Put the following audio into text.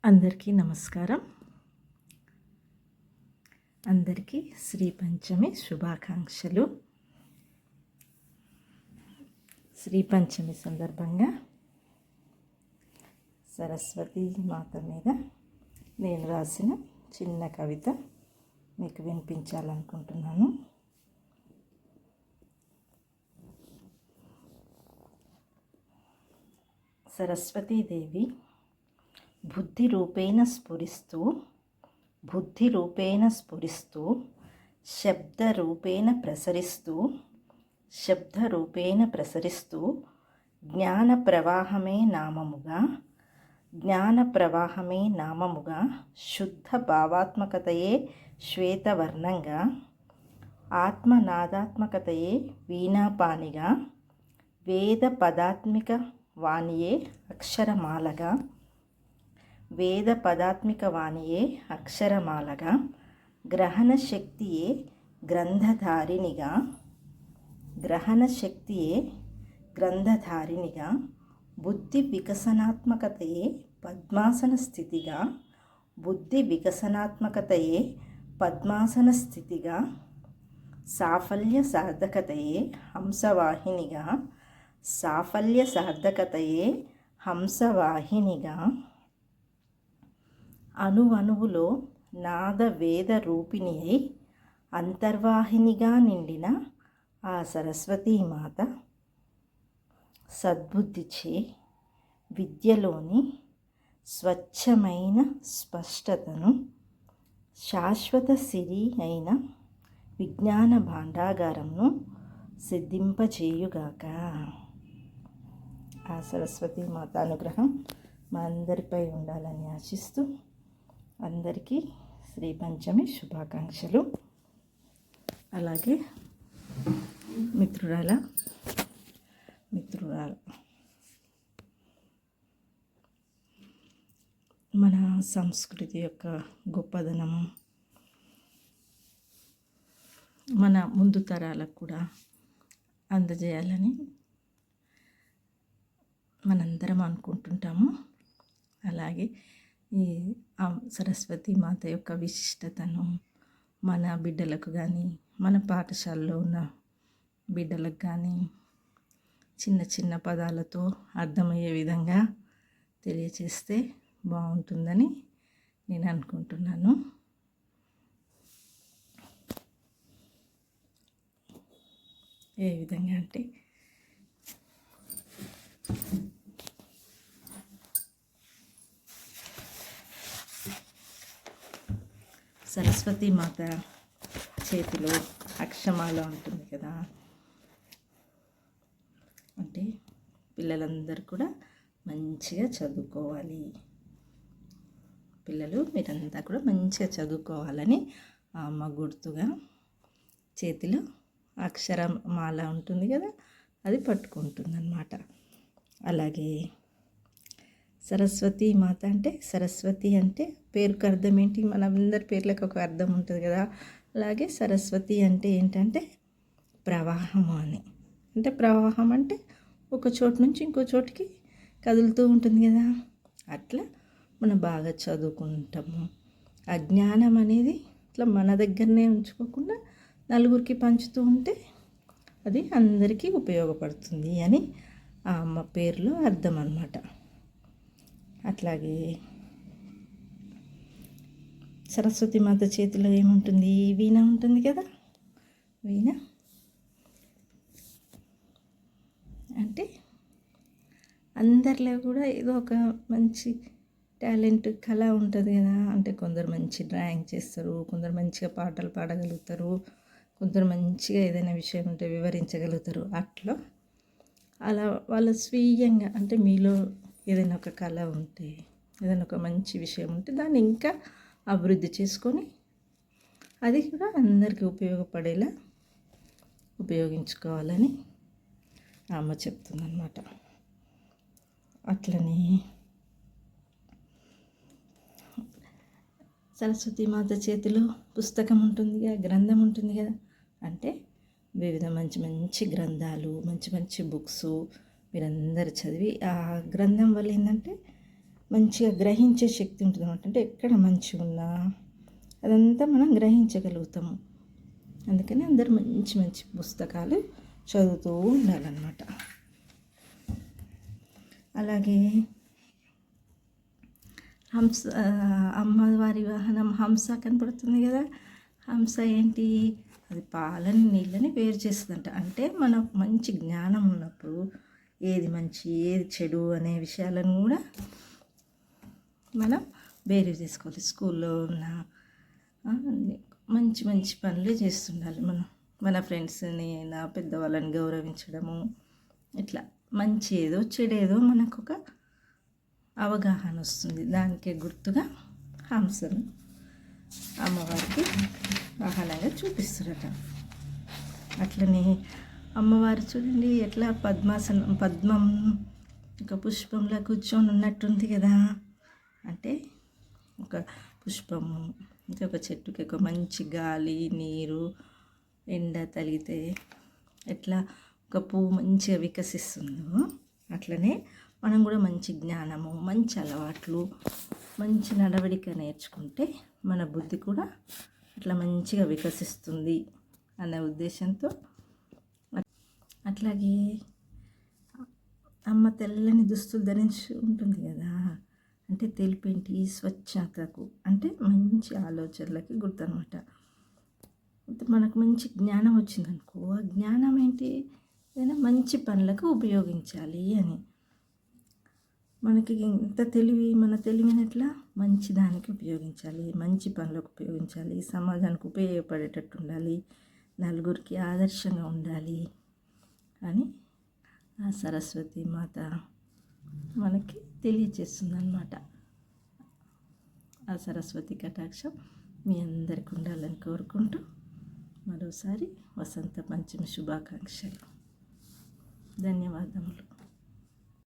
అందరికీ నమస్కారం. అందరికీ శ్రీ పంచమి శుభాకాంక్షలు. శ్రీ పంచమి సందర్భంగా సరస్వతి మాత మీద నేను రాసిన చిన్న కవిత మీకు వినిపించాలనుకుంటున్నాను. సరస్వతీదేవి బుద్ధిరూపేణ స్ఫురిస్తూ శబ్దరూపేణ ప్రసరిస్తూ జ్ఞాన ప్రవాహమే నామముగా శుద్ధ భావాత్మకతయే శ్వేతవర్ణంగా ఆత్మనాదాత్మకతయే వీణాపానిగా వేద పదాత్మిక వాణియే అక్షరమాలగా గ్రహణ శక్తియే గ్రంథధారిణిగా బుద్ధి వికసనాత్మకతయే పద్మాసన స్థితిగా సాఫల్య సాధకతయే హంసవాహినిగా అణువణువులో నాద వేద రూపిణి అయి అంతర్వాహినిగా నిండిన ఆ సరస్వతీమాత సద్బుద్ధిచే విద్యలోని స్వచ్ఛమైన స్పష్టతను శాశ్వత సిరి అయిన విజ్ఞాన భాండాగారంను సిద్ధింపచేయుగాక. ఆ సరస్వతీమాత అనుగ్రహం మా అందరిపై ఉండాలని ఆశిస్తూ అందరికీ శ్రీ పంచమి శుభాకాంక్షలు. అలాగే మిత్రురాల మన సంస్కృతి యొక్క గొప్పదనము మన ముందు తరాలకు కూడా అందజేయాలని మనందరం అనుకుంటుంటాము. అలాగే ఈ సరస్వతి మాత యొక్క విశిష్టతను మన బిడ్డలకు కానీ మన పాఠశాలలో ఉన్న బిడ్డలకు కానీ చిన్న చిన్న పదాలతో అర్థమయ్యే విధంగా తెలియచేస్తే బాగుంటుందని నేను అనుకుంటున్నాను. ఏ విధంగా అంటే సరస్వతి మాత చేతిలో అక్షమాల ఉంటుంది కదా, అంటే పిల్లలందరూ కూడా మంచిగా చదువుకోవాలి, పిల్లలు మీరంతా కూడా మంచిగా చదువుకోవాలని ఆ అమ్మ గుర్తుగా చేతిలో అక్షరమాల ఉంటుంది కదా, అది పట్టుకుంటుంది అన్నమాట. అలాగే సరస్వతి మాత అంటే సరస్వతి అంటే పేరుకు అర్థం ఏంటి? మనందరి పేర్లకు ఒక అర్థం ఉంటుంది కదా. అలాగే సరస్వతి అంటే ఏంటంటే ప్రవాహము అని. అంటే ప్రవాహం అంటే ఒక చోటు నుంచి ఇంకో చోటుకి కదులుతూ ఉంటుంది కదా. అట్లా మనం బాగా చదువుకుంటాము. అజ్ఞానం అనేది ఇట్లా మన దగ్గరనే ఉంచుకోకుండా నలుగురికి పంచుతూ ఉంటే అది అందరికీ ఉపయోగపడుతుంది అని ఆ అమ్మ పేరులో అర్థం అన్నమాట. అట్లాగే సరస్వతి మాత చేతిలో ఏముంటుంది? వీణ ఉంటుంది కదా. వీణ అంటే అందరిలో కూడా ఏదో ఒక మంచి టాలెంట్ కళ ఉంటుంది కదా. అంటే కొందరు మంచి డ్రాయింగ్ చేస్తారు, కొందరు మంచిగా పాటలు పాడగలుగుతారు, కొందరు మంచిగా ఏదైనా విషయం ఉంటే వివరించగలుగుతారు. అలా వాళ్ళ స్వీయంగా అంటే మీలో ఏదైనా ఒక కళ ఉంటే, ఏదైనా ఒక మంచి విషయం ఉంటే దాన్ని ఇంకా అభివృద్ధి చేసుకొని అది కూడా అందరికీ ఉపయోగపడేలా ఉపయోగించుకోవాలని అమ్మ చెప్తుందన్నమాట. అట్లనే సరస్వతి మాత చేతిలో పుస్తకం ఉంటుంది కదా, గ్రంథం ఉంటుంది కదా. అంటే వివిధ మంచి మంచి గ్రంథాలు, మంచి మంచి బుక్స్ మీరందరూ చదివి ఆ గ్రంథం వల్ల ఏంటంటే మంచిగా గ్రహించే శక్తి ఉంటుంది అనమాట. అంటే ఎక్కడ మంచిగా ఉన్నా అదంతా మనం గ్రహించగలుగుతాము. అందుకని అందరూ మంచి మంచి పుస్తకాలు చదువుతూ ఉండాలన్నమాట. అలాగే హంస, అమ్మవారి వాహనం హంస కనపడుతుంది కదా. హంస ఏంటి, అది పాలని నీళ్ళని వేరు చేస్తుందంట. అంటే మనకు మంచి జ్ఞానం ఉన్నప్పుడు ఏది మంచి ఏది చెడు అనే విషయాలను కూడా మనం వేరు చేసుకోవాలి. స్కూల్లో ఉన్న మంచి మంచి పనులు చేస్తుండాలి మనం. మన ఫ్రెండ్స్ని నా పెద్దవాళ్ళని గౌరవించడము, ఇట్లా మంచి ఏదో చెడేదో మనకు ఒక అవగాహన వస్తుంది. దానికి గుర్తుగా హంసను అమ్మవారికి వాహనంగా చూపిస్తున్నట. అట్లనే అమ్మవారు చూడండి ఎట్లా పద్మం ఒక పుష్పంలో కూర్చొని ఉన్నట్టుంది కదా. అంటే ఒక పుష్పము అంటే ఒక చెట్టుకి ఒక మంచి గాలి నీరు ఎండ తగిలితే ఎట్లా ఒక పువ్వు మంచిగా వికసిస్తుందో అట్లనే మనం కూడా మంచి జ్ఞానము, మంచి అలవాట్లు, మంచి నడవడిక నేర్చుకుంటే మన బుద్ధి కూడా అట్లా మంచిగా వికసిస్తుంది అనే ఉద్దేశంతో. అట్లాగే అమ్మ తెల్లని దుస్తులు ధరించి ఉంటుంది కదా. అంటే తెలుపేంటి, స్వచ్ఛతకు, అంటే మంచి ఆలోచనలకి గుర్తు అనమాట. మనకు మంచి జ్ఞానం వచ్చిందనుకో, ఆ జ్ఞానం ఏంటి, ఏదైనా మంచి పనులకు ఉపయోగించాలి అని. మనకి ఇంత తెలివి, మన తెలివినట్లా మంచి దానికి ఉపయోగించాలి, మంచి పనులకు ఉపయోగించాలి, సమాజానికి ఉపయోగపడేటట్టు ఉండాలి, నలుగురికి ఆదర్శంగా ఉండాలి అని ఆ సరస్వతి మాత మనకి తెలియచేస్తుంది అన్నమాట. ఆ సరస్వతి కటాక్షం మీ అందరికి ఉండాలని కోరుకుంటూ మరోసారి వసంత పంచమి శుభాకాంక్షలు. ధన్యవాదములు.